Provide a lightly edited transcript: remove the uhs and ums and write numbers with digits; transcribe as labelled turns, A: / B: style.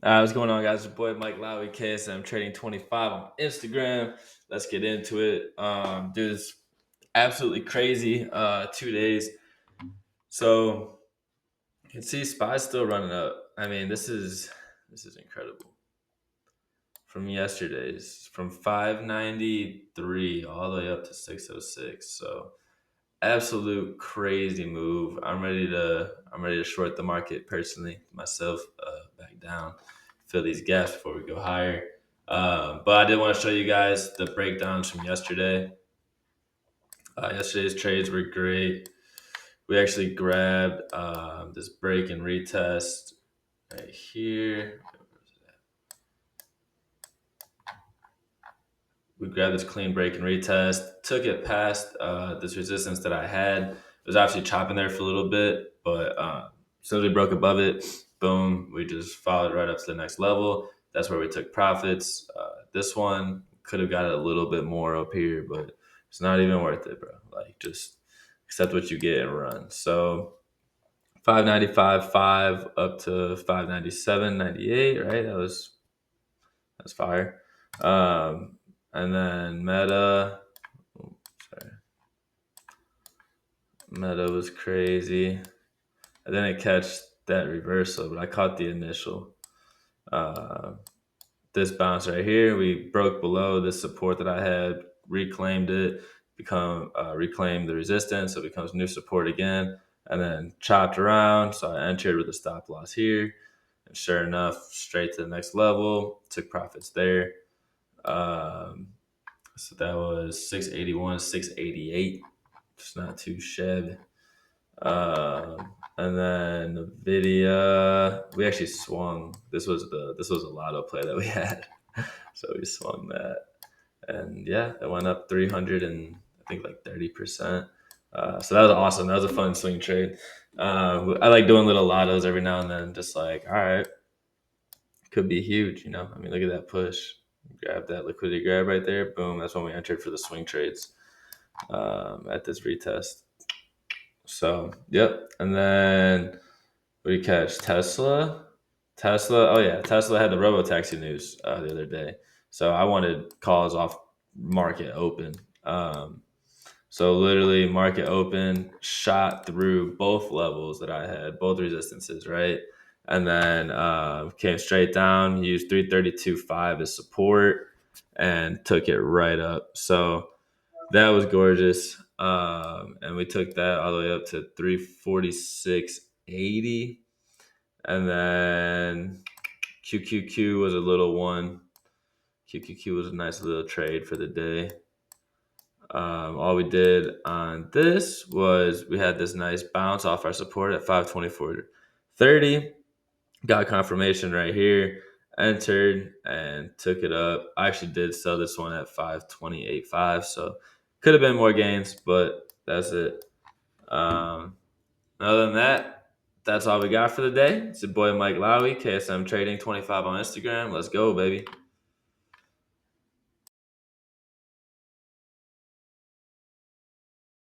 A: What's going on, guys? Your boy Mike Lowy, KSM Trading 25 on Instagram. Let's get into it. Dude, it's absolutely crazy. 2 days. So you can see SPY's still running up. I mean, this is incredible. From yesterday's, from 593 all the way up to 606. So absolute crazy move. I'm ready to short the market personally myself, back down, fill these gaps before we go higher. But I did want to show you guys the breakdowns from yesterday. Yesterday's trades were great. We actually grabbed this break and retest right here. We grabbed this clean break and retest, took it past this resistance that I had. It was actually chopping there for a little bit, but as soon as we broke above it, boom, we just followed right up to the next level. That's where we took profits. This one could have got it a little bit more up here, but it's not even worth it, bro. Like, just accept what you get and run. So 595.5 up to 597.98, right? That's fire. And then oh, sorry, Meta was crazy. I didn't catch that reversal, but I caught the initial. Uh, this bounce right here, we broke below this support that I had, reclaimed it, reclaimed the resistance, so it becomes new support again, and then chopped around. So I entered with a stop loss here, and sure enough, straight to the next level. Took profits there. Um, So that was 681, 688. It's not too shabby. And then Nvidia, we actually swung. This was a lotto play that we had, so we swung that, and yeah, it went up 300 and I think like 30%. So that was awesome. That was a fun swing trade. I like doing little lottos every now and then. Just like, all right, could be huge. I mean, look at that push. Grab that liquidity grab right there. Boom. That's when we entered for the swing trades at this retest. So, yep. And then what do you catch? Tesla. Oh, yeah. Tesla had the robo taxi news the other day. So I wanted calls off market open. So literally, market open, shot through both levels that I had, both resistances, right? And then came straight down, used 332.5 as support, and took it right up. So that was gorgeous. And we took that all the way up to 346.80. And then QQQ was a little one. QQQ was a nice little trade for the day. All we did on this was we had this nice bounce off our support at 524.30. Got confirmation right here. Entered and took it up. I actually did sell this one at 528.5, so could have been more gains, but that's it. Um, Other than that, that's all we got for the day. It's your boy Mike Lowy, KSM Trading 25 on Instagram. Let's go, baby.